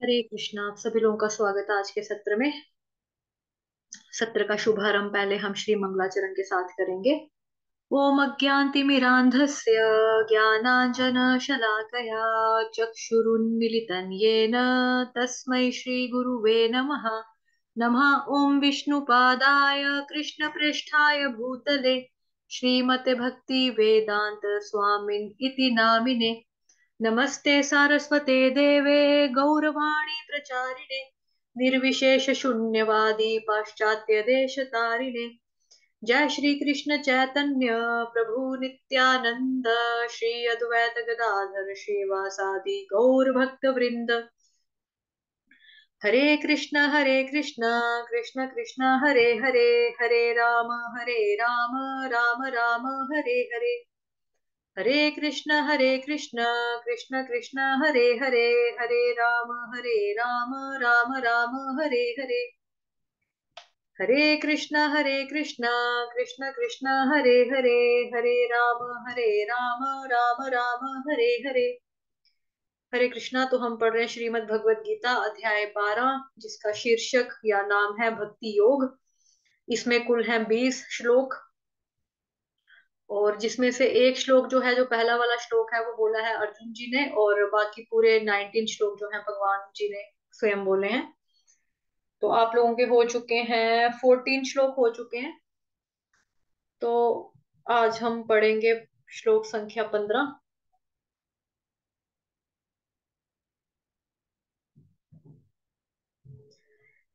हरे कृष्णा। आप सभी लोगों का स्वागत है आज के सत्र में। सत्र का शुभारंभ पहले हम श्री मंगलाचरण के साथ करेंगे। ओम अज्ञानतिमिरान्धस्य ज्ञानाञ्जनशलाकया चक्षुरुन्मिलितं येन तस्मै श्रीगुरुवे नमः। नमः ओम विष्णुपादाय कृष्णप्रेष्ठाय भूतले श्रीमते भक्ति वेदांत स्वामिन् इति नामिने। नमस्ते सारस्वते देवे गौरवाणी प्रचारिणे निर्विशेष शून्यवादी पाश्चात्य देश तारिणे। जय श्री कृष्ण चैतन्य प्रभु नित्यानंद श्री अद्वैत गदाधर श्रीवासादि गौर भक्त वृंद। हरे कृष्ण कृष्ण कृष्ण हरे हरे, हरे राम राम राम हरे हरे। हरे कृष्ण कृष्ण कृष्ण हरे हरे, हरे राम राम राम हरे हरे। हरे कृष्ण कृष्ण कृष्ण हरे हरे, हरे राम राम राम हरे हरे। हरे कृष्णा। तो हम पढ़ रहे हैं श्रीमद् भगवत गीता अध्याय 12, जिसका शीर्षक या नाम है भक्ति योग। इसमें कुल है 20 श्लोक, और जिसमें से एक श्लोक जो है, जो पहला वाला श्लोक है, वो बोला है अर्जुन जी ने, और बाकी पूरे 19 श्लोक जो है भगवान जी ने स्वयं बोले हैं। तो आप लोगों के हो चुके हैं 14 श्लोक हो चुके हैं। तो आज हम पढ़ेंगे श्लोक संख्या 15।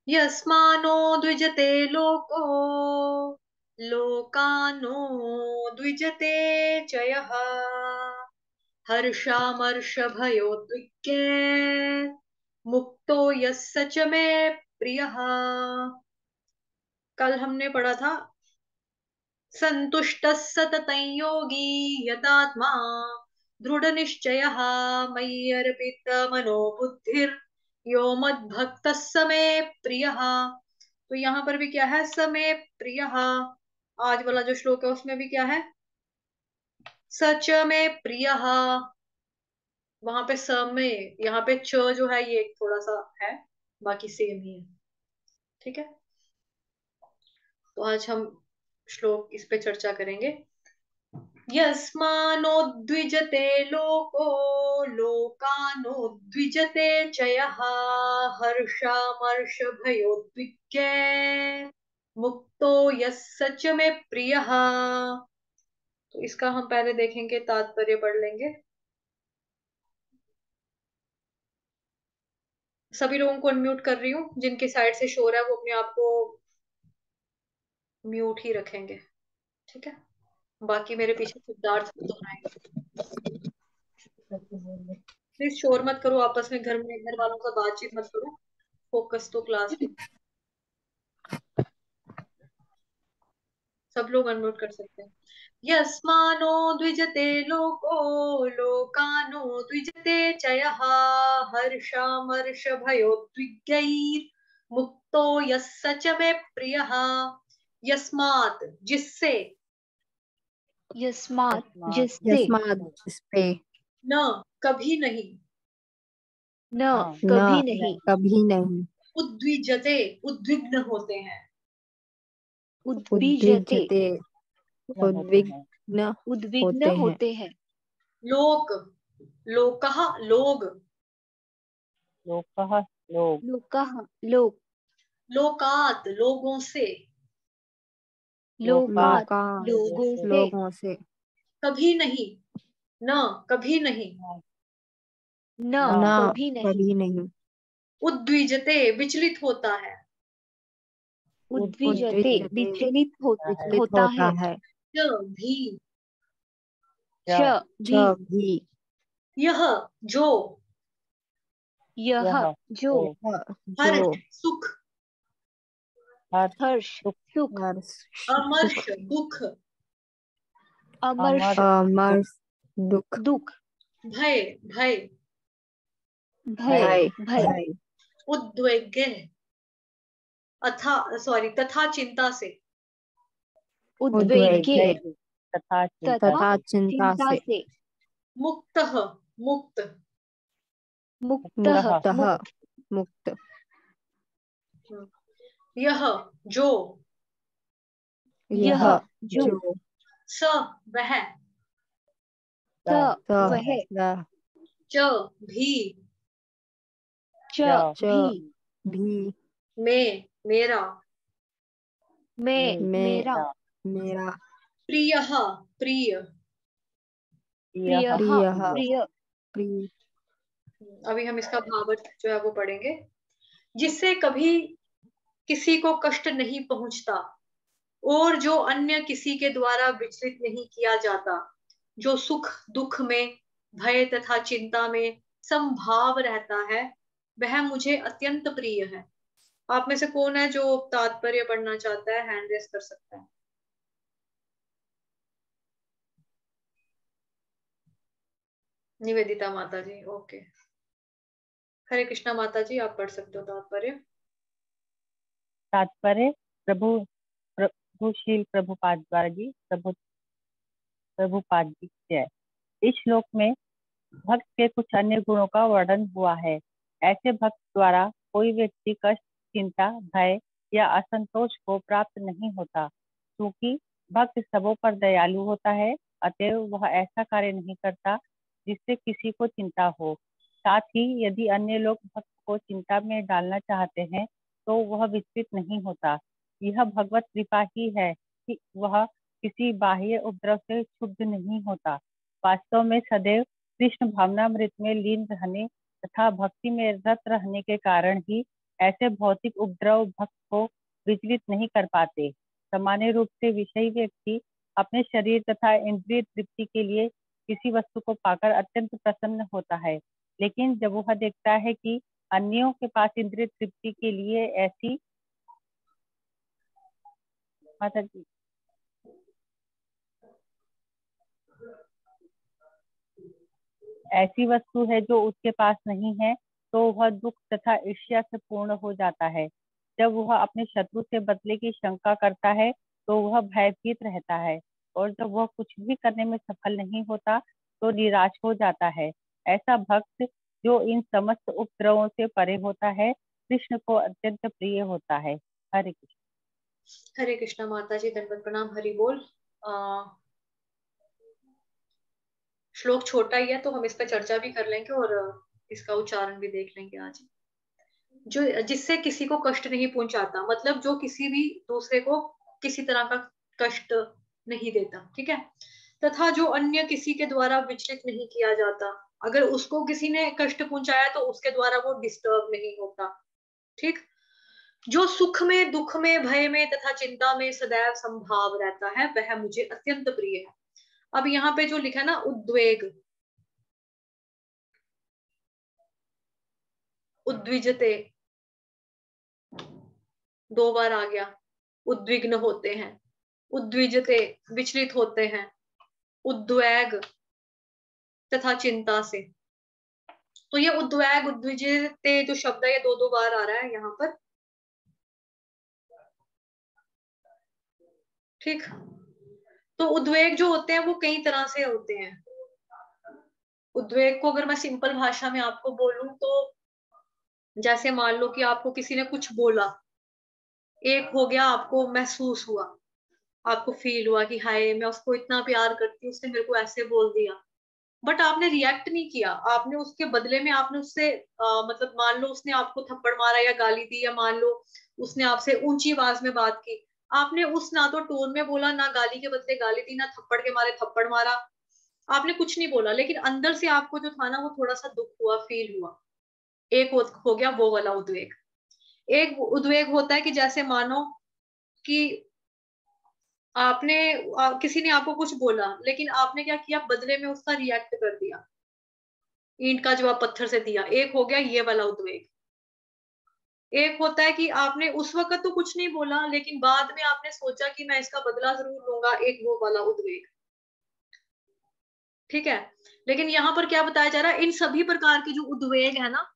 यस्मानो द्विजते लोको लोकानो द्विजते च यः हर्षामर्षभयोद्विग्ये मुक्तो यस्य च मे प्रियः। कल हमने पढ़ा था संतुष्टः सततं योगी यतात्मा दृढ़ निश्चयः मयि अर्पितमनो बुद्धिर यो मद्भक्तः स मे प्रियः। तो यहाँ पर भी क्या है, स मे प्रियः। आज वाला जो श्लोक है उसमें भी क्या है, सच में प्रियः। वहां पे स में, यहाँ पे च जो है ये थोड़ा सा है, बाकी सेम ही है। ठीक है। तो आज हम श्लोक इस पे चर्चा करेंगे। यस्मानोद्विजते लोको लोकानोद्विजते च यः हर्षामर्षभयोद्विग्ये मुक्तो यस्य च मे प्रियः। तो इसका हम पहले देखेंगे, तात्पर्य पढ़ लेंगे। सभी लोगों को अनम्यूट कर रही हूँ, जिनके साइड से शोर है वो अपने आप को म्यूट ही रखेंगे। ठीक है। बाकी मेरे पीछे सिद्धार्थ दोहराएंगे। प्लीज शोर मत करो आपस में, घर में घर वालों का बातचीत मत करो। फोकस तो क्लास पे। सब लोग अनम्यूट कर सकते हैं। यस्मानो द्विजते लोको लोकानो द्विजते च यः हर्षामर्षभयोद्विग्यैर्मुक्तो यस्य च मे प्रियः। यस्मात् जिससे, यस्मात् जिससे, यस्मात् जिसपे, न कभी नहीं, न न कभी नहीं, कभी नहीं, उद्विजते उद्विग्न होते हैं, उद्विजते उद्विजते उद्विग्न उद्विग्न होते हैं, होते हैं, लोक लोकः लोग, लोकः लोक, लोकः लोक, लोकात लोगों से, लोकात् लोका लोगों से, लोगों से, कभी नहीं, न कभी नहीं, न न कभी नहीं, कभी नहीं, उद्विजते विचलित होता है, उद्विजते उद्विजते विचलित विचलित होता होता है, है, च भी, च भी, च भी, यह जो, यह यह जो, जो हर्ष सुख, हर्ष हर्ष सुख, सुख, अमर्ष सुख, दुख, अमर्ष अमर दुख, दुख, भय भय, भय भय भय, भय, उद्वेग्य तथा चिंता से, उद्वेग्य उद्वेग्य तथा चिंता तथा तथा से, चिंता चिंता से, से, मुक्त मुक्त, मुक्तः मुक्तः मुक्तः मुक्त, मुक्त यह जो, यह जो, जो, स वह, स सह वह, वह, च भी, च च भी, भी, में मेरा, मैं मेरा, मेरा, प्रियः प्रिय। प्रियः प्रियः प्रिय, प्रिय, अभी हम इसका भावार्थ जो है वो पढ़ेंगे। जिससे कभी किसी को कष्ट नहीं पहुंचता और जो अन्य किसी के द्वारा विचलित नहीं किया जाता, जो सुख दुख में, भय तथा चिंता में समभाव रहता है, वह मुझे अत्यंत प्रिय है। आप में से कौन है जो तात्पर्य पढ़ना चाहता है? हैंड रेस कर सकता है। निवेदिता माता जी, ओके। हरे कृष्णा माता जी, आप पढ़ सकते हो तात्पर्य। तात्पर्य प्रभुशील प्रभुपाद द्वारा जी, प्रभुपाद जी जय। इस श्लोक में भक्त के कुछ अन्य गुणों का वर्णन हुआ है। ऐसे भक्त द्वारा कोई व्यक्ति कष्ट, चिंता, भय या असंतोष को प्राप्त नहीं होता, क्योंकि भक्त सबों पर दयालु होता है। अतएव वह ऐसा कार्य नहीं करता जिससे किसी को चिंता हो। साथ ही यदि अन्य लोग भक्त को चिंता में डालना चाहते हैं तो वह विचलित नहीं होता। यह भगवत कृपा ही है कि वह किसी बाह्य उपद्रव से क्षुब्ध नहीं होता। वास्तव में सदैव कृष्ण भावनामृत में लीन रहने तथा भक्ति में रत रहने के कारण ही ऐसे भौतिक उपद्रव भक्त को विचलित नहीं कर पाते। सामान्य रूप से विषयी व्यक्ति अपने शरीर तथा इंद्रिय तृप्ति के लिए किसी वस्तु को पाकर अत्यंत प्रसन्न होता है, लेकिन जब वह देखता है कि अन्यों के पास इंद्रिय तृप्ति के लिए ऐसी ऐसी वस्तु है जो उसके पास नहीं है, तो वह दुख तथा ईर्ष्या से पूर्ण हो जाता है। जब वह अपने शत्रु से बदले की शंका करता है तो वह भयभीत रहता है, और जब वह कुछ भी करने में सफल नहीं होता तो निराश हो जाता है। ऐसा भक्त जो इन समस्त उपद्रवों से परे होता है, कृष्ण को अत्यंत प्रिय होता है। हरे कृष्ण। हरे कृष्णा माता जी, दंडवत प्रणाम, हरि बोल। श्लोक छोटा ही है तो हम इस पर चर्चा भी कर लेंगे और इसका उच्चारण भी देख लेंगे आज। जो जिससे किसी को कष्ट नहीं पहुंचाता, मतलब जो किसी भी दूसरे को किसी तरह का कष्ट नहीं देता, ठीक है। तथा जो अन्य किसी के द्वारा विचलित नहीं किया जाता, अगर उसको किसी ने कष्ट पहुंचाया तो उसके द्वारा वो डिस्टर्ब नहीं होता, ठीक। जो सुख में, दुख में, भय में तथा चिंता में सदैव संभाव रहता है, वह मुझे अत्यंत प्रिय है। अब यहाँ पे जो लिखा है ना, उद्वेग, उद्विजते, दो बार आ गया। उद्विग्न होते हैं, उद्विजते विचलित होते हैं, उद्वेग तथा चिंता से। तो ये उद्वेग उद्विजते जो शब्द है ये दो दो बार आ रहा है यहाँ पर, ठीक। तो उद्वेग जो होते हैं वो कई तरह से होते हैं। उद्वेग को अगर मैं सिंपल भाषा में आपको बोलूं तो जैसे मान लो कि आपको किसी ने कुछ बोला, एक हो गया आपको महसूस हुआ, आपको फील हुआ कि हाय मैं उसको इतना प्यार करती हूँ, उसने मेरे को ऐसे बोल दिया, बट आपने रिएक्ट नहीं किया, आपने उसके बदले में आपने उससे मतलब मान लो उसने आपको थप्पड़ मारा या गाली दी, या मान लो उसने आपसे ऊंची आवाज में बात की, आपने उस ना तो टोन में बोला, ना गाली के बदले गाली दी, ना थप्पड़ के मारे थप्पड़ मारा, आपने कुछ नहीं बोला, लेकिन अंदर से आपको जो था ना वो थोड़ा सा दुख हुआ, फील हुआ। एक हो गया वो वाला उद्वेग। एक उद्वेग होता है कि जैसे मानो कि आपने किसी ने आपको कुछ बोला, लेकिन आपने क्या किया, बदले में उसका रिएक्ट कर दिया, ईंट का जवाब पत्थर से दिया। एक हो गया ये वाला उद्वेग। एक होता है कि आपने उस वक्त तो कुछ नहीं बोला, लेकिन बाद में आपने सोचा कि मैं इसका बदला जरूर लूंगा, एक वो वाला उद्वेग, ठीक है। लेकिन यहाँ पर क्या बताया जा रहा है, इन सभी प्रकार के जो उद्वेग है ना,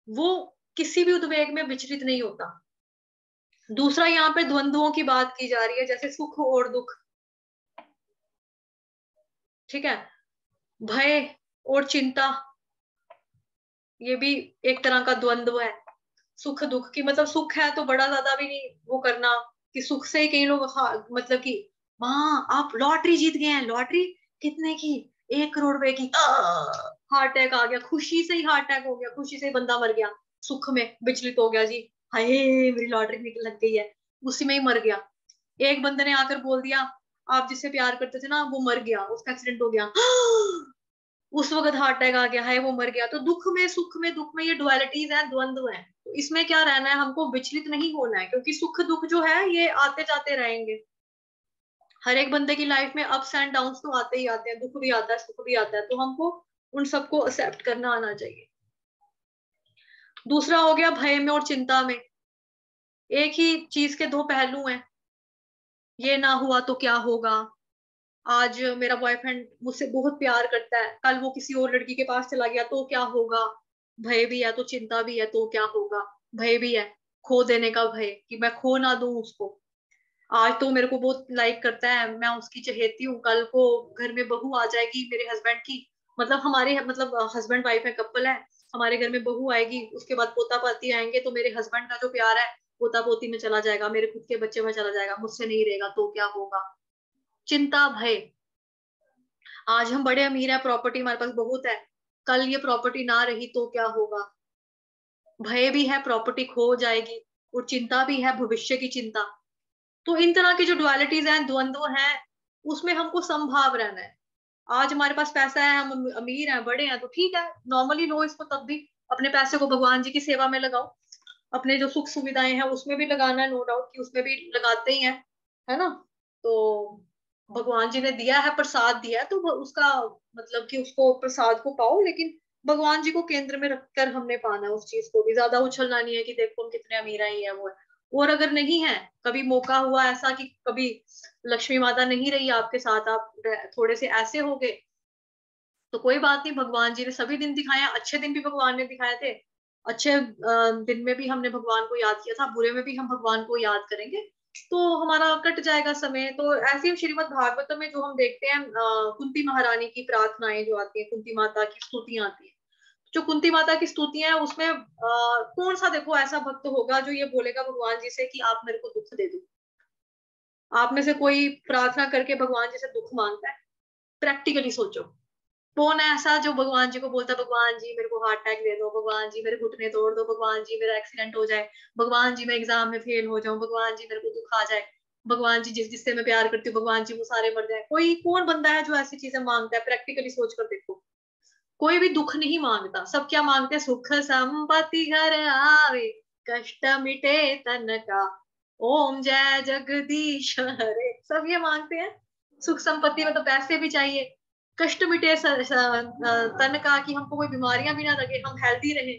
वो किसी भी उद्वेग में विचलित नहीं होता। दूसरा यहाँ पे द्वंद्वों की बात की जा रही है, जैसे सुख और दुख, ठीक है, भय और चिंता, ये भी एक तरह का द्वंद्व है, सुख दुख की। मतलब सुख है तो बड़ा ज्यादा भी नहीं वो करना कि सुख से ही कई लोग मतलब कि माँ आप लॉटरी जीत गए हैं, लॉटरी कितने की, 1 करोड़ रुपए की, हार्ट अटैक आ गया, खुशी से ही हार्ट अटैक हो गया, खुशी से ही बंदा मर गया, सुख में विचलित हो गया जी, हाय मेरी लॉटरी निकल लग गई है, उसी में ही मर गया। एक बंदे ने आकर बोल दिया आप जिससे प्यार करते थे ना वो मर गया, उसका एक्सीडेंट हो गया, उस वक्त हार्ट अटैक आ गया है, वो मर गया। तो दुख में सुख में दुख में ये डुअलिटीज हैं, द्वंद्व हैं। तो इसमें क्या रहना है, हमको विचलित नहीं होना है, क्योंकि सुख दुख जो है ये आते जाते रहेंगे। हर एक बंदे की लाइफ में अप्स एंड डाउन्स तो आते ही आते हैं, दुख भी आता है सुख भी आता है, तो हमको उन सबको एक्सेप्ट करना आना चाहिए। दूसरा हो गया भय में और चिंता में। एक ही चीज के दो पहलू हैं, ये ना हुआ तो क्या होगा, आज मेरा बॉयफ्रेंड मुझसे बहुत प्यार करता है, कल वो किसी और लड़की के पास चला गया तो क्या होगा, भय भी है तो चिंता भी है, तो क्या होगा, भय भी है, खो देने का भय कि मैं खो ना दूं उसको, आज तो मेरे को बहुत लाइक करता है, मैं उसकी चहेती हूँ, कल को घर में बहू आ जाएगी मेरे हस्बैंड की, मतलब हमारे मतलब हस्बैंड वाइफ है, कपल है, हमारे घर में बहू आएगी, उसके बाद पोता पोती आएंगे, तो मेरे हस्बैंड का जो प्यार है पोता पोती में चला जाएगा, मेरे खुद के बच्चे में चला जाएगा, मुझसे नहीं रहेगा, तो क्या होगा, चिंता भय। आज हम बड़े अमीर हैं, प्रॉपर्टी हमारे पास बहुत है, कल ये प्रॉपर्टी ना रही तो क्या होगा, भय भी है प्रॉपर्टी खो जाएगी, और चिंता भी है भविष्य की चिंता। तो इन तरह की जो डुअलिटीज हैं, द्वंद्व हैं, उसमें हमको समभाव रहना है। आज हमारे पास पैसा है, हम अमीर हैं, बड़े हैं, तो ठीक है, नॉर्मली लो इसको, तब भी अपने पैसे को भगवान जी की सेवा में लगाओ, अपने जो सुख सुविधाएं हैं उसमें भी लगाना है, नो डाउट कि उसमें भी लगाते ही हैं, है ना। तो भगवान जी ने दिया है, प्रसाद दिया है, तो उसका मतलब कि उसको प्रसाद को पाओ, लेकिन भगवान जी को केंद्र में रखकर हमने पाना है उस चीज को भी, ज्यादा उछलना नहीं है कि देखो हम कितने अमीर ही है वो है। और अगर नहीं है, कभी मौका हुआ ऐसा कि कभी लक्ष्मी माता नहीं रही आपके साथ, आप थोड़े से ऐसे हो गए, तो कोई बात नहीं, भगवान जी ने सभी दिन दिखाया, अच्छे दिन भी भगवान ने दिखाए थे, अच्छे दिन में भी हमने भगवान को याद किया था, बुरे में भी हम भगवान को याद करेंगे, तो हमारा कट जाएगा समय। तो ऐसे ही श्रीमद् भागवतम में जो हम देखते हैं, कुंती महारानी की प्रार्थनाएं जो आती है, कुंती माता की स्तुतियां आती है, जो कुंती माता की स्तुतियां हैं उसमें कौन सा देखो ऐसा भक्त होगा जो ये बोलेगा भगवान जी से कि आप मेरे को दुख दे दो। आप में से कोई प्रार्थना करके भगवान जी से दुख मांगता है? प्रैक्टिकली सोचो, कौन है ऐसा जो भगवान जी को बोलता है भगवान जी मेरे को हार्ट अटैक दे दो, भगवान जी मेरे घुटने तोड़ दो, भगवान जी मेरा एक्सीडेंट हो जाए, भगवान जी मैं एग्जाम में फेल हो जाऊं, भगवान जी मेरे को दुख आ जाए, भगवान जी जिससे मैं प्यार करती हूँ भगवान जी वो सारे मर जाए। कोई कौन बंदा है जो ऐसी चीजें मांगता है? प्रैक्टिकली सोच कर देखो, कोई भी दुख नहीं मांगता, सब क्या मांगते हैं, सुख संपत्ति घर आवे, कष्ट मिटे तन का, ओम जय जगदीश हरे, सब ये मांगते हैं। सुख संपत्ति में तो पैसे भी चाहिए, कष्ट मिटे तन का, कि हमको कोई बीमारियां भी ना लगे, हम हेल्दी रहे,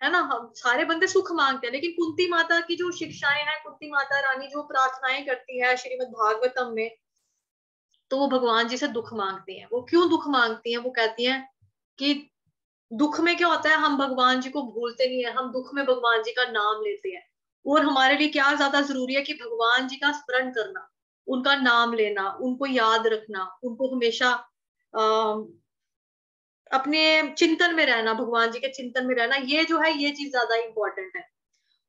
है ना। हम सारे बंदे सुख मांगते हैं, लेकिन कुंती माता की जो शिक्षाएं हैं, कुंती माता रानी जो प्रार्थनाएं करती है श्रीमद् भागवतम में, तो वो भगवान जी से दुख मांगती हैं। वो क्यों दुख मांगती हैं? वो कहती हैं कि दुख में क्या होता है, हम भगवान जी को भूलते नहीं है, हम दुख में भगवान जी का नाम लेते हैं, और हमारे लिए क्या ज्यादा जरूरी है कि भगवान जी का स्मरण करना, उनका नाम लेना, उनको याद रखना, उनको हमेशा अपने चिंतन में रहना, भगवान जी के चिंतन में रहना, ये जो है ये चीज ज्यादा इंपॉर्टेंट है।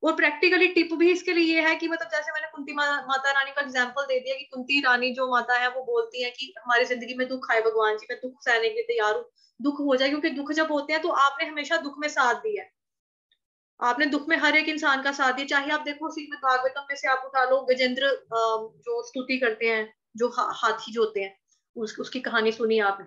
और प्रैक्टिकली टिप भी इसके लिए ये है कि मतलब जैसे मैंने कुंती माता रानी का एग्जांपल दे दिया कि कुंती रानी जो माता है वो बोलती है कि हमारी जिंदगी में दुख आए भगवान जी, मैं दुख सहने के लिए तैयार हूँ, दुख हो जाए, क्योंकि दुख जब होते हैं तो आपने हमेशा दुख में साथ दिया है, आपने दुख में हर एक इंसान का साथ दिया। चाहे आप देखो श्रीमद् भागवतम में से आप उठा लो, गजेंद्र जो स्तुति करते हैं, जो हाथी जो होते हैं, उसकी कहानी सुनी आपने,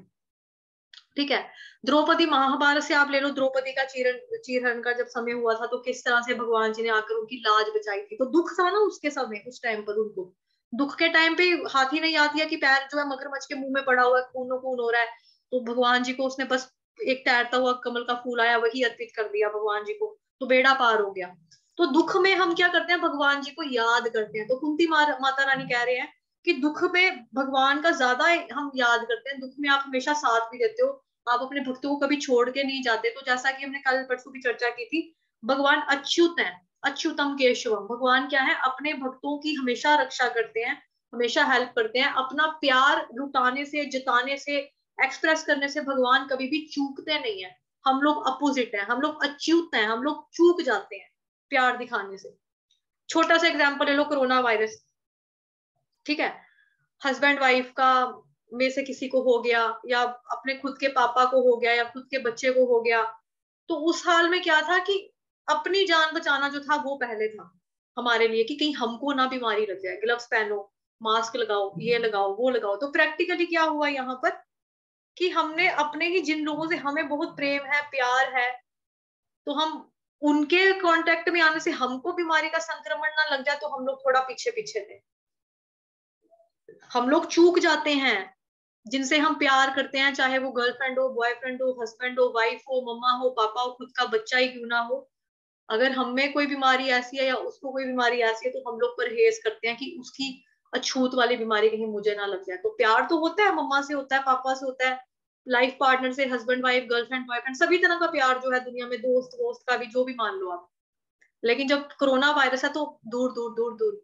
ठीक है। द्रौपदी, महाभारत से आप ले लो, द्रौपदी का चीरहरण का जब समय हुआ था तो किस तरह से भगवान जी ने आकर उनकी लाज बचाई थी, तो दुख था ना उसके समय, उस टाइम पर उनको दुख के टाइम पे हाथी ने याद किया कि पैर जो है मगरमच्छ के मुंह में पड़ा हुआ है, खूनो खून हो रहा है, तो भगवान जी को उसने बस एक तैरता हुआ कमल का फूल आया वही अर्पित कर दिया भगवान जी को, तो बेड़ा पार हो गया। तो दुख में हम क्या करते हैं, भगवान जी को याद करते हैं। तो कुंती माता रानी कह रहे हैं कि दुख में भगवान का ज्यादा हम याद करते हैं, दुख में आप हमेशा साथ भी देते हो, आप अपने भक्तों को कभी छोड़ के नहीं जाते। तो जैसा कि हमने कल परसों की चर्चा की थी, भगवान अच्युत हैं, अच्युतम केशवम, भगवान क्या है, अपने भक्तों की हमेशा रक्षा करते हैं, हमेशा हेल्प करते हैं, अपना प्यार लुटाने से, जताने से, एक्सप्रेस करने से भगवान कभी भी चूकते नहीं है। हम लोग अपोजिट हैं, हम लोग अच्युत हैं, हम लोग चूक जाते हैं प्यार दिखाने से। छोटा सा एग्जाम्पल ले लो, कोरोना वायरस, ठीक है, हस्बैंड वाइफ का में से किसी को हो गया, या अपने खुद के पापा को हो गया, या खुद के बच्चे को हो गया, तो उस हाल में क्या था कि अपनी जान बचाना जो था वो पहले था हमारे लिए, कि कहीं हमको ना बीमारी लग जाए, ग्लव्स पहनो, मास्क लगाओ, ये लगाओ, वो लगाओ। तो प्रैक्टिकली क्या हुआ यहाँ पर कि हमने अपने ही जिन लोगों से हमें बहुत प्रेम है, प्यार है, तो हम उनके कांटेक्ट में आने से हमको बीमारी का संक्रमण ना लग जाए, तो हम लोग थोड़ा पीछे पीछे थे। हम लोग चूक जाते हैं जिनसे हम प्यार करते हैं, चाहे वो गर्लफ्रेंड हो, बॉयफ्रेंड हो, हस्बैंड हो, वाइफ हो, मम्मा हो, पापा हो, खुद का बच्चा ही क्यों ना हो। अगर हम में कोई बीमारी ऐसी है या उसको कोई बीमारी ऐसी है, तो हम लोग परहेज करते हैं कि उसकी अछूत वाली बीमारी कहीं मुझे ना लग जाए। तो प्यार तो होता है, मम्मा से होता है, पापा से होता है, लाइफ पार्टनर से, हस्बैंड वाइफ, गर्लफ्रेंड बॉयफ्रेंड, सभी तरह का प्यार जो है दुनिया में, दोस्त वोस्त का भी, जो भी मान लो आप। लेकिन जब कोरोना वायरस है तो दूर दूर दूर दूर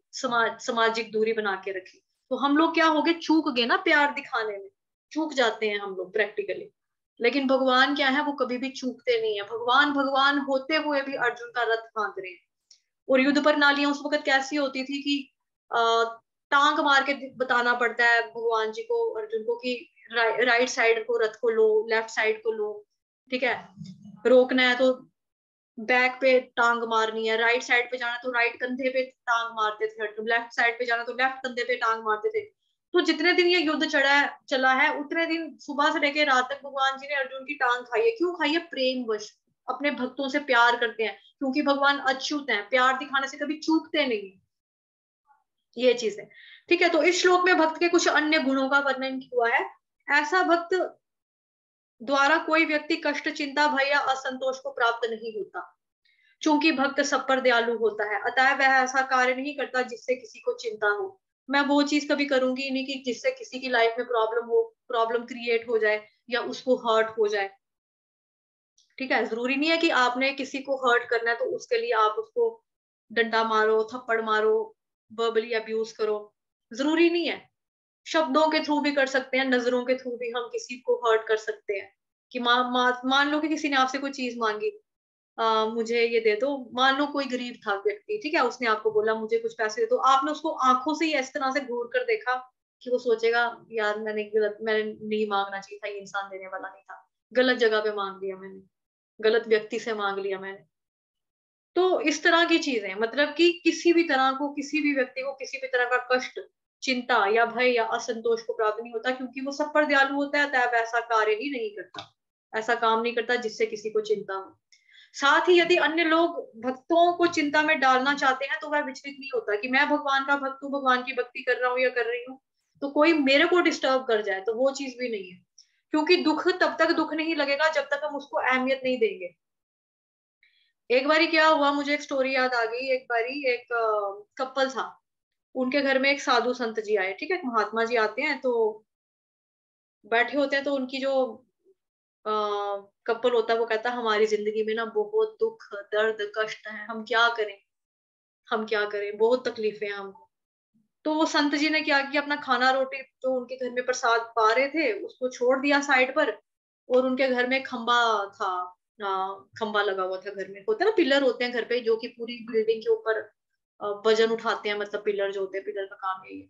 सामाजिक दूरी बना के रखी। तो हम लोग क्या हो गए, चूक गए ना प्यार दिखाने में, चूक जाते हैं हम लोग प्रैक्टिकली। लेकिन भगवान क्या है, वो कभी भी चूकते नहीं है। भगवान भगवान होते हुए भी अर्जुन का रथ बांध रहे हैं। और युद्ध प्रणालियां उस वक्त कैसी होती थी कि टांग मार के बताना पड़ता है भगवान जी को, अर्जुन को, कि राइट साइड को रथ को लो, लेफ्ट साइड को लो, ठीक है, रोकना है तो बैक पे टांग मारनी है, राइट साइड पे जाना तो राइट कंधे पे टांग मारते थे, लेफ्ट साइड पे जाना तो लेफ्ट कंधे पे टांग मारते थे। तो जितने दिन ये युद्ध चला है, उतने दिन सुबह से लेकर रात तक भगवान जी ने अर्जुन की टांग खाई है। क्यों खाई है? प्रेम वश, अपने भक्तों से प्यार करते हैं, क्योंकि भगवान अच्युत हैं, प्यार दिखाने से कभी चूकते नहीं। ये चीज है, ठीक है। तो इस श्लोक में भक्त के कुछ अन्य गुणों का वर्णन हुआ है। ऐसा भक्त द्वारा कोई व्यक्ति कष्ट, चिंता, भय या असंतोष को प्राप्त नहीं होता। चूंकि भक्त सब पर दयालु होता है, अतः वह ऐसा कार्य नहीं करता जिससे किसी को चिंता हो। मैं वो चीज कभी करूंगी नहीं कि जिससे किसी की लाइफ में प्रॉब्लम हो, प्रॉब्लम क्रिएट हो जाए या उसको हर्ट हो जाए, ठीक है। जरूरी नहीं है कि आपने किसी को हर्ट करना है तो उसके लिए आप उसको डंडा मारो, थप्पड़ मारो, वर्बली अब्यूज करो, जरूरी नहीं है। शब्दों के थ्रू भी कर सकते हैं, नजरों के थ्रू भी हम किसी को हर्ट कर सकते हैं। कि मान लो कि किसी ने आपसे कोई चीज मांगी, मुझे ये दे दो, मान लो कोई गरीब था व्यक्ति, ठीक है, उसने आपको बोला मुझे कुछ पैसे दे दो, आपने उसको आंखों से ही इस तरह से घूर कर देखा कि वो सोचेगा यार मैंने नहीं मांगना चाहिए था, ये इंसान देने वाला नहीं था, गलत जगह पे मांग लिया मैंने, गलत व्यक्ति से मांग लिया मैंने। तो इस तरह की चीजें, मतलब कि किसी भी तरह को, किसी भी व्यक्ति को किसी भी तरह का कष्ट, चिंता या भय या असंतोष को प्राप्त नहीं होता, क्योंकि वो सब पर दयालु होता है, तब ऐसा कार्य ही नहीं करता, ऐसा काम नहीं करता जिससे किसी को चिंता हो। साथ ही यदि अन्य लोग भक्तों को चिंता में डालना चाहते हैं तो वह विचलित नहीं होता कि मैं भगवान का भक्त हूँ, भगवान की भक्ति कर रहा हूँ या कर रही हूँ, तो कोई मेरे को डिस्टर्ब कर जाए, तो वो चीज भी नहीं है। क्योंकि दुख तब तक दुख नहीं लगेगा जब तक हम उसको अहमियत नहीं देंगे। एक बारी क्या हुआ, मुझे एक स्टोरी याद आ गई। एक बारी एक कपल था, उनके घर में एक साधु संत जी आए, ठीक है, महात्मा जी आते हैं तो बैठे होते हैं, तो उनकी जो कपल होता है वो कहता है हमारी जिंदगी में ना बहुत दुख, दर्द, कष्ट है, हम क्या करें, हम क्या करें, बहुत तकलीफें हैं हमको। तो वो संत जी ने क्या किया, अपना खाना रोटी जो उनके घर में प्रसाद पा रहे थे उसको छोड़ दिया साइड पर, और उनके घर में खंबा था, खंबा लगा हुआ था घर में, होता है ना पिलर होते हैं घर पे जो कि पूरी बिल्डिंग के ऊपर वजन उठाते हैं, मतलब पिलर जो होते हैं, पिलर का काम यही है।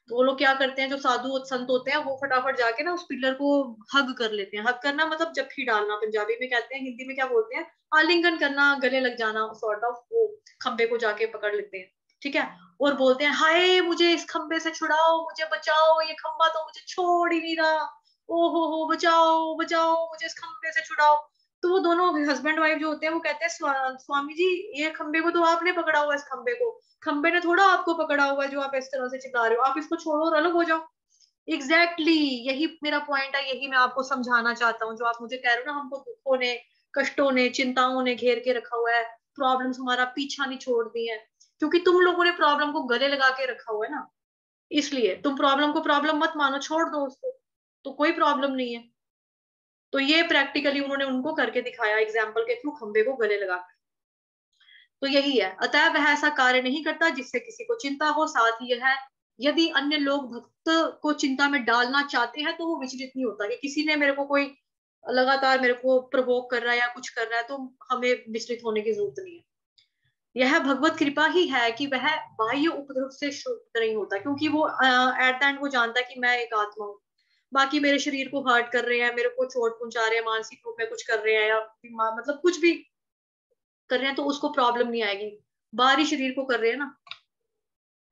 तो वो लोग क्या करते हैं, जो साधु संत होते हैं वो फटाफट जाके ना उस पिलर को हग कर लेते हैं। हग करना मतलब जप्फी डालना पंजाबी में कहते हैं, हिंदी में क्या बोलते हैं, आलिंगन करना, गले लग जाना, सॉर्ट ऑफ। वो खंबे को जाके पकड़ लेते हैं, ठीक है, और बोलते हैं हाय मुझे इस खंबे से छुड़ाओ, मुझे बचाओ, ये खंबा तो मुझे छोड़ ही नहीं रहा, ओ हो बचाओ बचाओ, मुझे इस खंबे से छुड़ाओ। तो वो दोनों हस्बैंड वाइफ जो होते हैं वो कहते हैं स्वामी जी ये खंबे को तो आपने पकड़ा हुआ है, इस खंबे को, खंबे ने थोड़ा आपको पकड़ा हुआ है जो आप इस तरह से चिल्ला रहे हो, आप इसको छोड़ो और अलग हो जाओ। एग्जैक्टली यही मेरा पॉइंट है, यही मैं आपको समझाना चाहता हूँ। जो आप मुझे कह रहे हो ना, हमको दुखों ने, कष्टों ने, चिंताओं ने घेर के रखा हुआ है, प्रॉब्लम्स हमारा पीछा नहीं छोड़ दी है, क्योंकि तुम लोगों ने प्रॉब्लम को गले लगा के रखा हुआ है ना, इसलिए तुम प्रॉब्लम को प्रॉब्लम मत मानो, छोड़ दो उसको, तो कोई प्रॉब्लम नहीं है। तो ये प्रैक्टिकली उन्होंने उनको करके दिखाया, एग्जाम्पल के थ्रू, खंबे को गले लगाकर। तो यही है, अतः वह ऐसा कार्य नहीं करता जिससे किसी को चिंता हो। साथ ही यह, यदि अन्य लोग भक्त को चिंता में डालना चाहते हैं तो वो विचलित नहीं होता कि किसी ने मेरे को कोई लगातार मेरे को प्रवोक कर रहा है या कुछ कर रहा है, तो हमें विचलित होने की जरूरत नहीं है। यह भगवत कृपा ही है कि वह बाह्य उपद्रव से शुद्ध नहीं होता, क्योंकि वो एट द एंड वो जानता है कि मैं एक आत्मा हूँ, बाकी मेरे शरीर को हर्ट कर रहे हैं, मेरे को चोट पहुंचा रहे हैं, मानसिक रूप में कुछ कर रहे हैं या मतलब कुछ भी कर रहे हैं, तो उसको प्रॉब्लम नहीं आएगी। बाहरी शरीर को कर रहे हैं ना,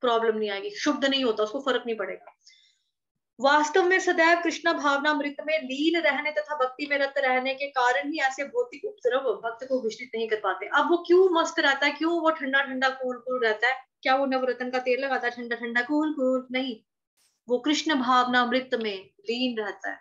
प्रॉब्लम नहीं आएगी, शुद्ध नहीं होता, उसको फर्क नहीं पड़ेगा। वास्तव में सदैव कृष्ण भावनामृत में लीन रहने तथा भक्ति में रत रहने के कारण ही ऐसे भौतिक उपद्रव भक्त को विचलित नहीं कर पाते। अब वो क्यों मस्त रहता है, क्यों वो ठंडा ठंडा कूल कूल रहता है? क्या वो नवरत्न का तेल लगाता है ठंडा ठंडा कूल कूल? नहीं, वो कृष्ण भावनामृत में लीन रहता है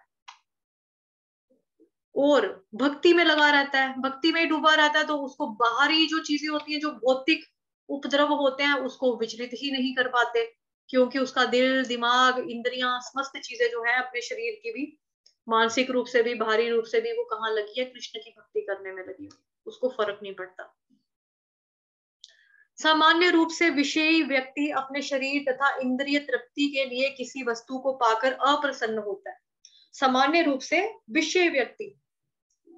और भक्ति में लगा रहता है, भक्ति में डूबा रहता है, तो उसको बाहरी जो चीजें होती है, जो भौतिक उपद्रव होते हैं, उसको विचलित ही नहीं कर पाते, क्योंकि उसका दिल, दिमाग, इंद्रियां, समस्त चीजें जो है अपने शरीर की भी, मानसिक रूप से भी, बाहरी रूप से भी, वो कहाँ लगी है? कृष्ण की भक्ति करने में लगी हुई, उसको फर्क नहीं पड़ता। सामान्य रूप से विषयी व्यक्ति अपने शरीर तथा इंद्रिय तृप्ति के लिए किसी वस्तु को पाकर अप्रसन्न होता है। सामान्य रूप से विषय व्यक्ति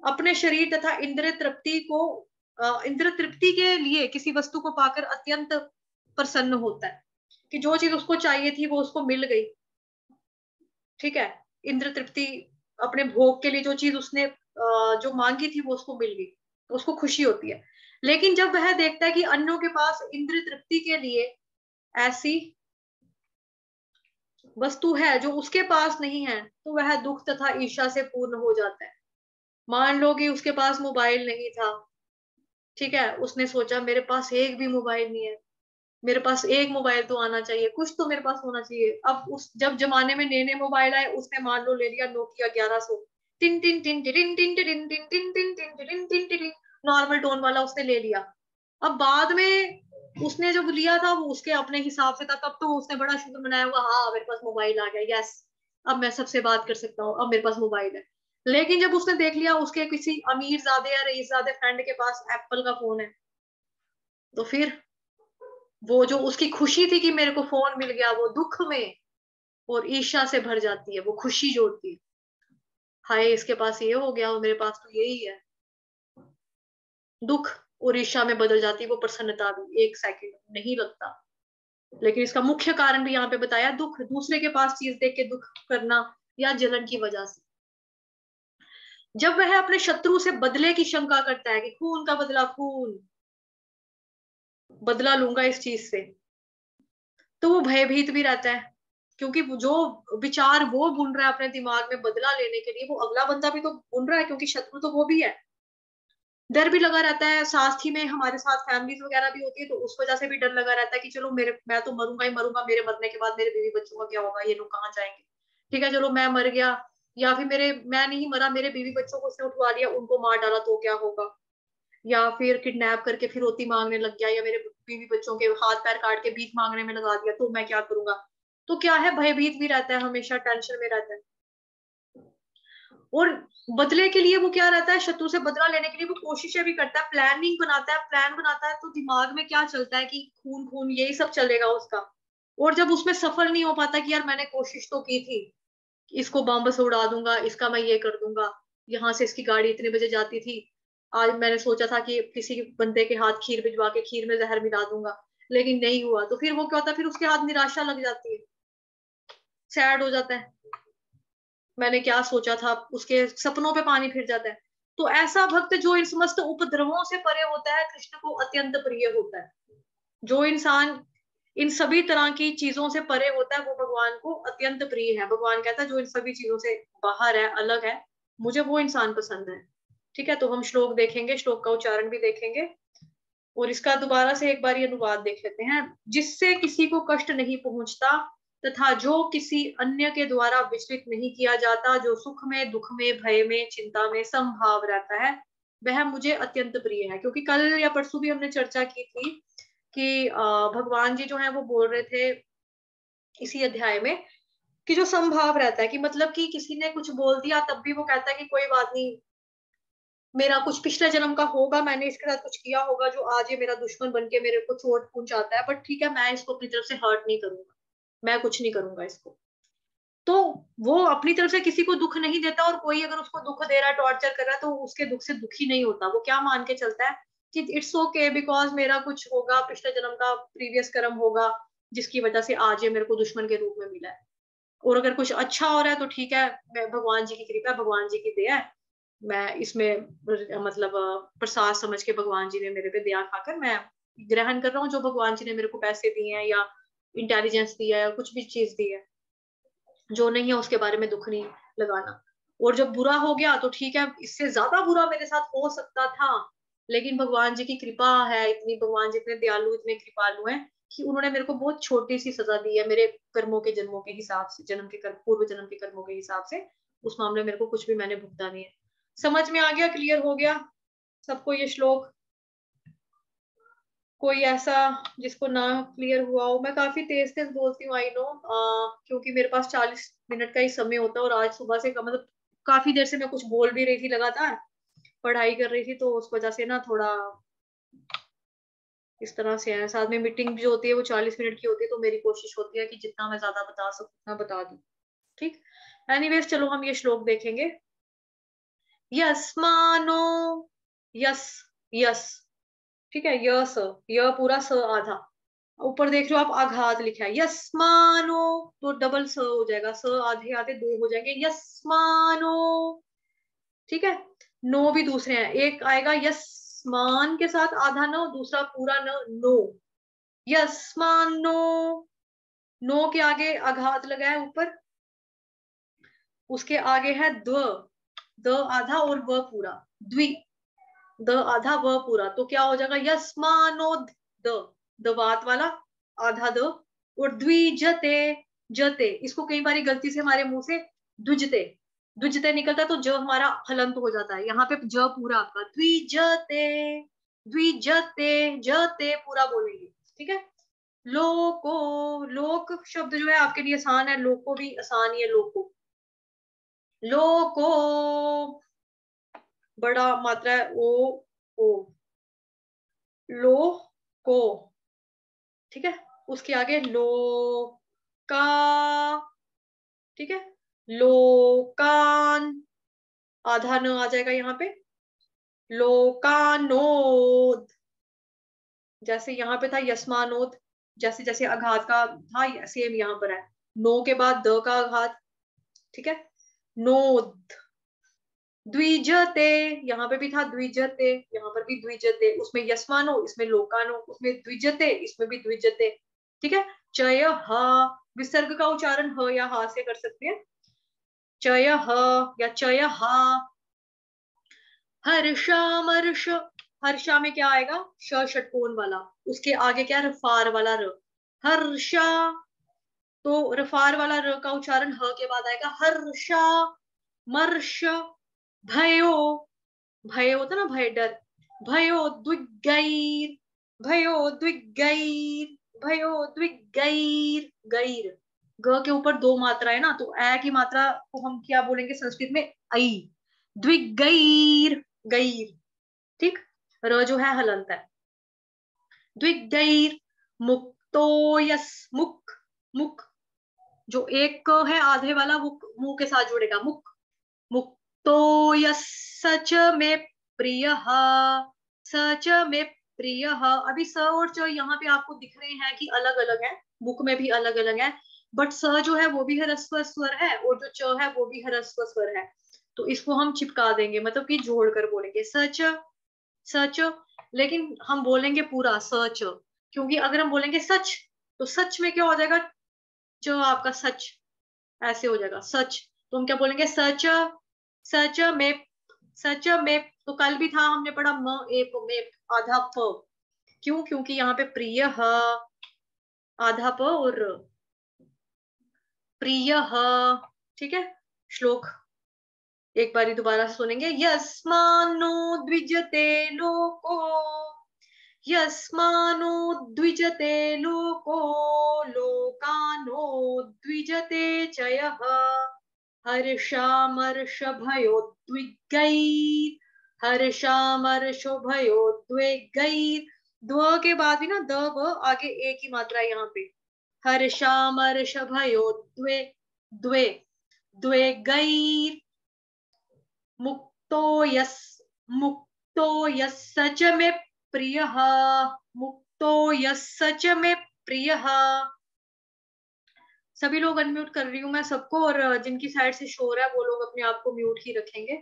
अपने शरीर तथा इंद्रिय तृप्ति के लिए किसी वस्तु को पाकर अत्यंत प्रसन्न होता है कि जो चीज उसको चाहिए थी वो उसको मिल गई। ठीक है, इंद्र तृप्ति, अपने भोग के लिए जो चीज उसने जो मांगी थी वो उसको मिल गई, तो उसको खुशी होती है। लेकिन जब वह देखता है कि अन्यों के पास इंद्र तृप्ति के लिए ऐसी वस्तु है जो उसके पास नहीं है, तो वह दुख तथा ईर्ष्या से पूर्ण हो जाता है। मान लो कि उसके पास मोबाइल नहीं था, ठीक है, उसने सोचा मेरे पास एक भी मोबाइल नहीं है, मेरे पास एक मोबाइल तो आना चाहिए, कुछ तो मेरे पास होना चाहिए। अब उस जब जमाने में नए नए मोबाइल आए, उसने मान लो ले लिया Nokia 1100, tin tin tin tin tin tin tin tin tin tin tin tin tin tin, normal tone वाला उसने ले लिया। अब बाद में उसने जब लिया था वो उसके अपने हिसाब से था, तब तो उसने बड़ा शुक्र मनाया होगा, हाँ मेरे पास मोबाइल आ गया, यस अब मैं सबसे बात कर सकता हूँ, अब मेरे पास मोबाइल है। लेकिन जब उसने देख लिया उसके किसी अमीर ज़ादे या रईसज़ादे फ्रेंड के पास एप्पल का फोन है, तो फिर वो जो उसकी खुशी थी कि मेरे को फोन मिल गया, वो दुख में और ईर्ष्या से भर जाती है, वो खुशी जोड़ती है, हाय इसके पास ये हो गया और मेरे पास तो यही है। दुख और ईर्ष्या में बदल जाती है वो प्रसन्नता भी, एक सेकंड नहीं लगता। लेकिन इसका मुख्य कारण भी यहाँ पे बताया, दुख, दूसरे के पास चीज देख के दुख करना या जलन की वजह से। जब वह अपने शत्रु से बदले की शंका करता है कि खून का बदला, खून बदला लूंगा इस चीज से, तो वो भयभीत भी रहता है, क्योंकि जो विचार वो बुन रहा है अपने दिमाग में बदला लेने के लिए, वो अगला बंदा भी तो बुन रहा है, क्योंकि शत्रु तो वो भी है। डर भी लगा रहता है, साथ ही में हमारे साथ फैमिलीज वगैरह भी होती है, तो उस वजह से भी डर लगा रहता है कि चलो मैं तो मरूंगा ही मरूंगा, मेरे मरने के बाद मेरे बीवी बच्चों का क्या होगा, ये लोग कहाँ जाएंगे? ठीक है चलो मैं मर गया, या फिर मैं नहीं मरा, मेरे बीवी बच्चों को उसने उठवा लिया, उनको मार डाला तो क्या होगा? या फिर किडनैप करके फिरौती मांगने लग गया, या मेरे बीवी बच्चों के हाथ पैर काट के भीख मांगने में लगा दिया, तो मैं क्या करूंगा? तो क्या है, भयभीत भी रहता है, हमेशा टेंशन में रहता है। और बदले के लिए वो क्या रहता है, शत्रु से बदला लेने के लिए वो कोशिशें भी करता है, प्लानिंग बनाता है, प्लान बनाता है, तो दिमाग में क्या चलता है कि खून खून यही सब चलेगा उसका। और जब उसमें सफल नहीं हो पाता कि यार मैंने कोशिश तो की थी, इसको बम से उड़ा दूंगा, इसका मैं ये कर दूंगा, यहाँ से इसकी गाड़ी इतने बजे जाती थी, आज मैंने सोचा था कि किसी बंदे के हाथ खीर भिजवा के खीर में जहर मिला दूंगा, लेकिन नहीं हुआ, तो फिर वो क्या होता है, फिर उसके हाथ निराशा लग जाती है, सैड हो जाता है, मैंने क्या सोचा था, उसके सपनों पे पानी फिर जाता है। तो ऐसा भक्त जो इन समस्त उपद्रवों से परे होता है, कृष्ण को अत्यंत प्रिय होता है। जो इंसान इन सभी तरह की चीजों से परे होता है, वो भगवान को अत्यंत प्रिय है। भगवान कहता है जो इन सभी चीजों से बाहर है, अलग है, मुझे वो इंसान पसंद है। ठीक है, तो हम श्लोक देखेंगे, श्लोक का उच्चारण भी देखेंगे, और इसका दोबारा से एक बार ये अनुवाद देख लेते हैं। जिससे किसी को कष्ट नहीं पहुंचता तथा जो किसी अन्य के द्वारा विचलित नहीं किया जाता, जो सुख में, दुख में, भय में, चिंता में समभाव रहता है, वह मुझे अत्यंत प्रिय है। क्योंकि कल या परसों भी हमने चर्चा की थी कि भगवान जी जो है वो बोल रहे थे इसी अध्याय में कि जो समभाव रहता है, कि मतलब कि किसी ने कुछ बोल दिया तब भी वो कहता है कि कोई बात नहीं, मेरा कुछ पिछले जन्म का होगा, मैंने इसके साथ कुछ किया होगा जो आज ये मेरा दुश्मन बन के मेरे को चोट पहुंचाता है, बट ठीक है मैं इसको अपनी तरफ से हर्ट नहीं करूंगा, मैं कुछ नहीं करूंगा इसको। तो वो अपनी तरफ से किसी को दुख नहीं देता, और कोई अगर उसको दुख दे रहा है, टॉर्चर कर रहा है, तो उसके दुख से दुखी नहीं होता। वो क्या मान के चलता है कि इट्स ओके, बिकॉज मेरा कुछ होगा, पिछले जन्म का प्रीवियस कर्म होगा, जिसकी वजह से आज ये मेरे को दुश्मन के रूप में मिला है। और अगर कुछ अच्छा हो रहा है तो ठीक है, मैं भगवान जी की कृपा है, भगवान जी की दया है, मैं इसमें मतलब प्रसाद समझ के भगवान जी ने मेरे पे दया खाकर मैं ग्रहण कर रहा हूँ, जो भगवान जी ने मेरे को पैसे दिए हैं या इंटेलिजेंस दिया है या कुछ भी चीज दी है। जो नहीं है उसके बारे में दुख नहीं लगाना। और जब बुरा हो गया तो ठीक है, इससे ज्यादा बुरा मेरे साथ हो सकता था, लेकिन भगवान जी की कृपा है इतनी, भगवान जी इतने दयालु, इतने कृपालु हैं कि उन्होंने मेरे को बहुत छोटी सी सजा दी है, मेरे कर्मों के जन्मों के हिसाब से, जन्म के कर्म, पूर्व जन्म के कर्मों के हिसाब से। उस मामले में मेरे को कुछ भी मैंने भुगता नहीं है। समझ में आ गया, क्लियर हो गया सबको ये श्लोक? कोई ऐसा जिसको ना क्लियर हुआ हो? मैं काफी तेज तेज बोलती हूँ, आई नो, क्योंकि मेरे पास 40 मिनट का ही समय होता है, और आज सुबह से मतलब काफी देर से मैं कुछ बोल भी रही थी, लगातार पढ़ाई कर रही थी, तो उस वजह से ना थोड़ा इस तरह से है। साथ में मीटिंग जो होती है वो 40 मिनट की होती है, तो मेरी कोशिश होती है कि जितना मैं ज्यादा बता सकूं उतना बता दूं। ठीक, एनीवेज चलो हम ये श्लोक देखेंगे। यस्मानो, यस, यस, ठीक है, यस, य पूरा स आधा, ऊपर देख रहे हो आप आघात लिखा है, यस्मानो, तो डबल स हो जाएगा, स आधे आधे दो हो जाएंगे, यस्मानो, ठीक है। नो भी दूसरे हैं, एक आएगा यस्मान के साथ आधा न, दूसरा पूरा न, नो, यस्मानो, नो के आगे आघात लगा है ऊपर, उसके आगे है द आधा और व पूरा, द्वि, द आधा व पूरा, तो क्या हो जाएगा, यस्मानो द, दवात वाला आधा द, और द्विजते, जते, इसको कई बार गलती से हमारे मुंह से द्विजते, द्विजते निकलता है, तो ज हमारा हलंत हो जाता है, यहाँ पे ज पूरा आपका, द्विजते, द्विजते, जते पूरा बोलेंगे, ठीक है। लोको, लोक शब्द जो है आपके लिए आसान है, लोको भी आसान ही है, लोको, लोको बड़ा मात्रा है, ओ, लो को, ठीक है। उसके आगे लो का, ठीक है, लोकान, आधा न आ जाएगा यहाँ पे, लोकानोद, जैसे यहाँ पे था यस्मानोद, जैसे जैसे आघात का था सेम यहाँ पर है, नो के बाद द का आघात, ठीक है, नोद, द्विजते, यहाँ पे भी था द्विजते, यहाँ पर भी द्विजते, उसमें यस्मानो, इसमें लोकानो, उसमें द्विजते, इसमें भी द्विजते, ठीक है। चय ह, विसर्ग का उच्चारण ह या हा से कर सकते हैं, चय ह या चय हा। हर्षामर्ष, हर्षा में क्या आएगा, श षटकोण वाला, उसके आगे क्या, रफार वाला र, हर्षा, तो रफार वाला र का उच्चारण ह के बाद आएगा, हर्षा, मर्ष, भयो, भय होता ना, भय डर, भयो द्विगैर, भयो द्विगैर, भयो द्विगैर, गैर, ग के ऊपर दो मात्रा है ना, तो ए की मात्रा को हम क्या बोलेंगे संस्कृत में, आई, द्विगैर, गैर, ठीक, र जो है हलंत है, द्विगैर, मुक्तो यस, मुख, मुख जो एक है आधे वाला, वो मुंह के साथ जुड़ेगा, मुख, मुक्तो यस, सच में प्रिय, सच में प्रिय, अभी स और च यहाँ पे आपको दिख रहे हैं कि अलग अलग है, मुख में भी अलग अलग है, बट स जो है वो भी ह्रस्व स्वर है, और जो च है वो भी ह्रस्व स्वर है, तो इसको हम चिपका देंगे, मतलब कि जोड़कर बोलेंगे, सच, सच, लेकिन हम बोलेंगे पूरा सच, क्योंकि अगर हम बोलेंगे सच, तो सच में क्या हो जाएगा, जो आपका सच ऐसे हो जाएगा, सच, तो हम क्या बोलेंगे, सच, सच में, सच में, तो कल भी था हमने पढ़ा म एक में आधा प, क्यों, क्योंकि यहाँ पे प्रिय ह आधा प और प्रिय ह, ठीक है। श्लोक एक बारी दोबारा से सुनेंगे, यस्मानो द्विजते लोको, यस्मानो द्विजते लोको, लोकानो द्विजते चयः, हर्षामर्ष भयो द्विगैर, हर्षामर्षो भयो द्विगैर, द्व के बाद भी ना द व आगे एक ही मात्रा है यहाँ पे, हर्षामर्ष भयो द्वे, द्वे द्वे गैर मुक्तो यस्य च मे प्रियः मुक्तो यस्य च मे प्रियः। सभी लोग अनम्यूट कर रही हूँ मैं सबको, और जिनकी साइड से शोर है वो लोग अपने आप को म्यूट ही रखेंगे,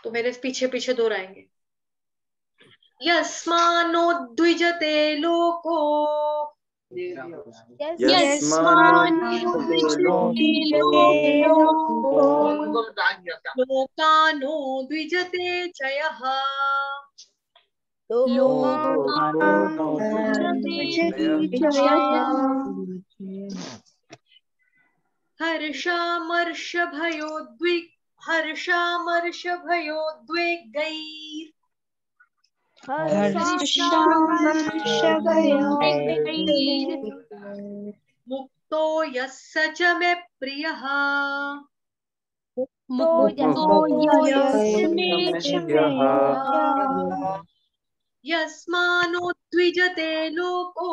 तो मेरे पीछे पीछे दोहराएंगे। यस्मानो द्विजते लोको यस्मान्नो द्विजते लोको लोकानो द्विजते च यः लोकानो द्विजते च यः हर्षामर्षभयोद्वेगैः हर्षामर्षभयोद्वेगैः मुक्तो यस्य च मे प्रियः मुक्तो यस्य मे प्रियः यस्मानो द्विजते लोको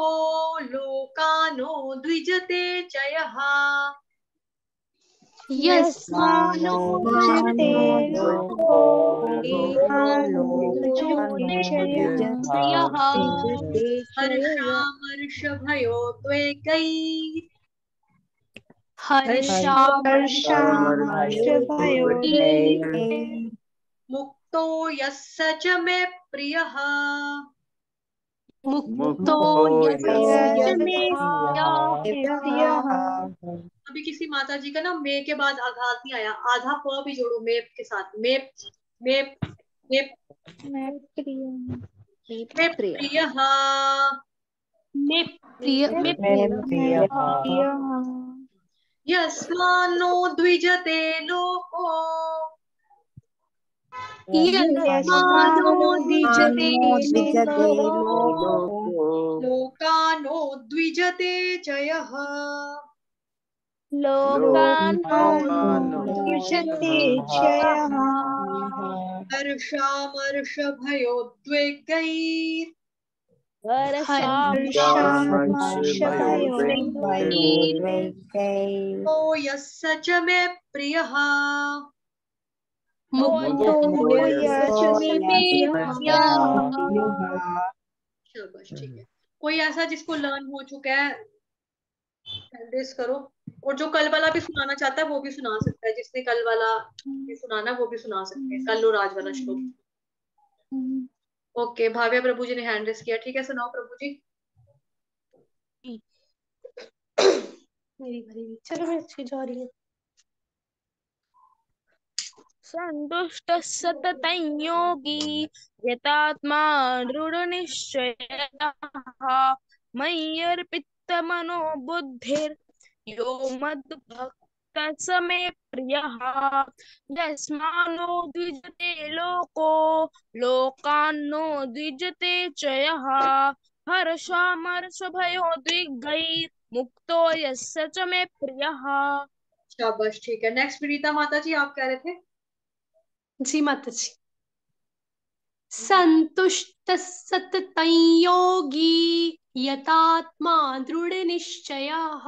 लोकानो द्विजते च यः यस्मानो द्विजते लोको लोकानो द्विजते च यः हर्षामर्षभयोद्वेगैः हर्षामर्षभयोद्वेगैः मुक्तो यस्य च मे प्रियः मुक्तो यस्य मे प्रियः। अभी किसी माता जी का ना मे के बाद आघात नहीं आया, आधा प भी जोड़ो मेप के साथ, मेप मेप मेप मैं प्रिय मे प्रियः मैं प्रिय यस्मान्नो द्विजते लोको यस्मानो द्विजते लोकानो द्विजते च यः लोकानो द्विजते च यः हर्षामर्षभयोद्वेगैः हर्षामर्षभयोद्वेगैः ओ यस्य च मे प्रियः मुक्तो यस्य मे प्रियः। शाबाश, ठीक है। कोई ऐसा जिसको लर्न हो चुका है हैंड रेज करो, और जो कल वाला भी सुनाना चाहता है वो भी सुना सकता है, जिसने कल वाला भी सुनाना वो भी सुना सकते हैं, कल और आज वाला श्लोक। ओके, भाव्या प्रभु जी ने हैंड रेज किया, ठीक है, सुनाओ प्रभु जी। मेरी भरी चलो मैं अच्छी जा रही हूँ। संतुष्टः सततं योगी यतात्मा दृढनिश्चयः मय्यर्पितमनो बुद्धिर्यो मद्भक्तः स मे प्रियः यस्मानो द्विजते लोको लोकान्नो द्विजते च यः हर्षामर्षभयोद्विग्नैर्मुक्तो यस्य च मे प्रियः। शाबाश, ठीक है। नेक्स्ट विनीता माता जी, आप कह रहे थे। जी माता जी। संतुष्ट सततं योगी यतात्मा दृढ़ निश्चयः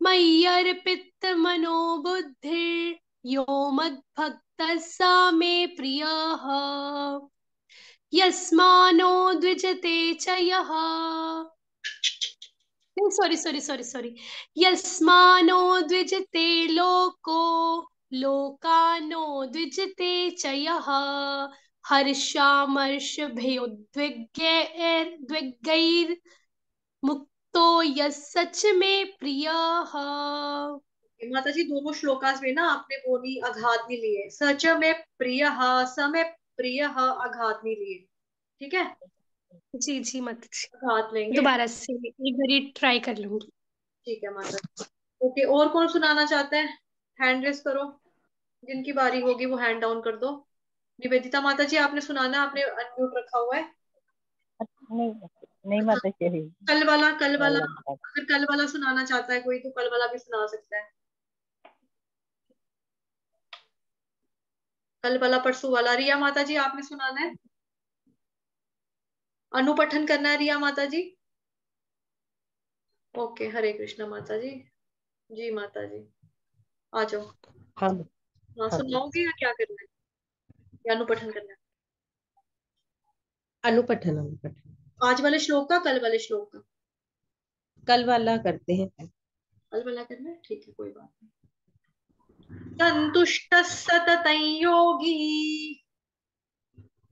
मय्यर्पित मनो बुद्धिर् यो मद्भक्तः स मे प्रियः यस्मानो द्विजते च यः सॉरी यस्मानो द्विजते लोको लोकानो द्विजते च यः हर्षामर्षभयोद्वेगैर्मुक्तो यस्य च मे प्रियः। माता जी, दोनों श्लोकास में ना आपने वो नहीं आघात नहीं लिए, सच में प्रियः समय प्रियः आघात नहीं लिए, ठीक है। जी जी माता जी, आघात लेंगे दोबारा से एक बार ट्राई कर लूंगी। ठीक है माता जी। ओके, और कौन सुनाना चाहते हैं? हैंड रेस करो, जिनकी बारी होगी वो हैंड डाउन कर दो। निवेदिता माता जी, आपने सुनाना, आपने अनम्यूट रखा हुआ है। नहीं नहीं माता जी। कल वाला अगर कल वाला सुनाना चाहता है कोई तो कल वाला भी सुना सकता है, कल वाला परसों वाला। रिया माता जी, आपने सुनाना है, अनुपठन करना है रिया माता जी। ओके, हरे कृष्णा माता जी। जी माता जी, आ जाओ। हाँ हाँ, हाँ, सुनाओगे या क्या करना है, या अनुपठन करना है? अनुपठन अनुपठन। आज वाले श्लोक का, कल वाले श्लोक का? कल वाला करते हैं। कल वाला करना है, ठीक है, कोई बात नहीं। संतुष्ट सततं योगी,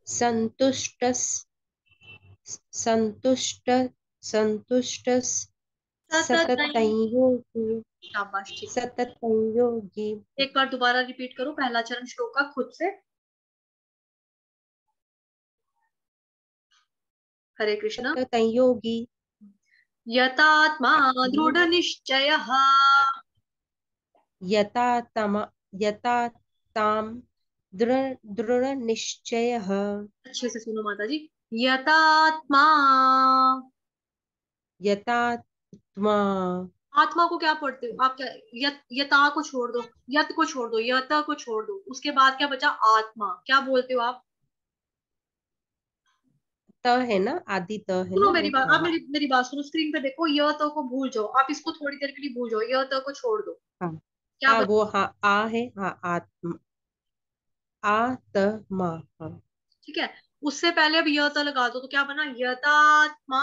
संतुष्ट संतुष्ट संतुष्ट सततं, सततं योगी। शाबाश, ठीक है। सततं योगी। एक बार दोबारा रिपीट करो पहला चरण श्लोक का खुद से। हरे कृष्णा। सततं योगी। यतात्मा दृढ़ निश्चयः, यथा तम यथा ताम दृढ़ दृढ़ निश्चयः। अच्छे से सुनो माता जी। यतात्मा, यतात्मा। आत्मा को क्या पढ़ते हो आप? क्या यता को छोड़ दो, यत को छोड़ दो, यत को छोड़ दो, उसके बाद क्या बचा? आत्मा। क्या बोलते हो आप? त है ना, आदि त है सुनो ना मेरी वो। बात, आप हाँ मेरी बात सुनो। स्क्रीन पे देखो, य त को भूल जाओ, आप इसको थोड़ी देर के लिए भूल जाओ, य त को छोड़ दो। हाँ क्या हाँ, वो बचा? हाँ आ है, हाँ आत्मा। आत्मा। हाँ। ठीक है, उससे पहले अब य त लगा दो, तो क्या बना? यतात्मा।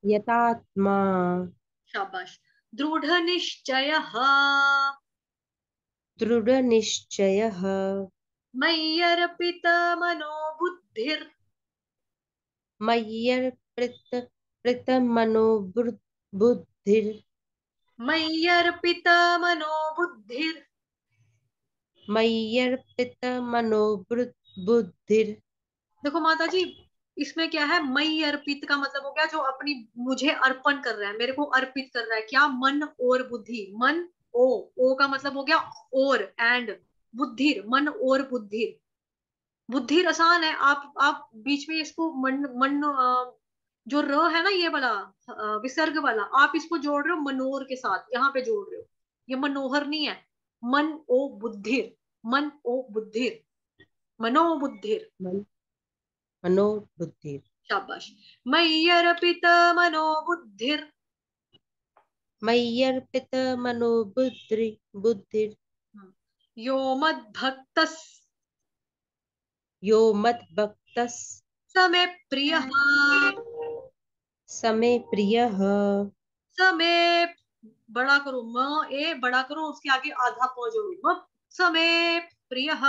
यतात्मा। शाबाश। दृढ़ निश्चय, दृढ़ निश्चयः। मय्यर्पित मनो बुद्धिर, मय्यर्पित मनो बुद्धिर। मय्यर्पित मनो बुद्धिर। मय्यर्पित मनो बुद्धिर। देखो माता जी, इसमें क्या है? मई अर्पित का मतलब हो गया जो अपनी, मुझे अर्पण कर रहा है, मेरे को अर्पित कर रहा है। क्या? मन और बुद्धि। मन, ओ का मतलब हो गया और, एंड बुद्धिर, मन और बुद्धिर। बुद्धिर आसान है, आप बीच में इसको मन मन जो र है ना, ये वाला विसर्ग वाला, आप इसको जोड़ रहे हो मनोर के साथ, यहाँ पे जोड़ रहे हो। ये मनोहर नहीं है। मन ओ बुद्धिर, मन ओ बुद्धिर, मनो बुद्धिर। मन मनो बुद्धिर। शाबाश। मय्यर्पित मनो बुद्धिर, मय्यर्पित मनो बुद्धिर। यो मद्भक्तः, यो मद्भक्तः। स मे प्रियः, समे प्रियः। स मे, बड़ा करो, म ए बड़ा करो, उसके आगे आधा प जोड़ो, म स मे प्रियः।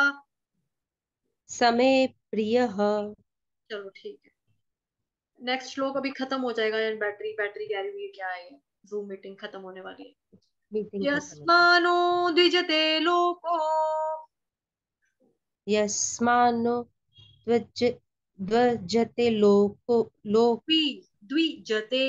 समे प्रियः। चलो ठीक है, नेक्स्ट श्लोक अभी खत्म हो जाएगा, यार बैटरी बैटरी कह रही है क्या है, जूम मीटिंग खत्म होने वाली है। मीटिंग खत्म हो जाए। यस्मानो द्विजते लोको, यस्मानो ध्वज ध्वजते लोको लोक। द्वि द्विजते,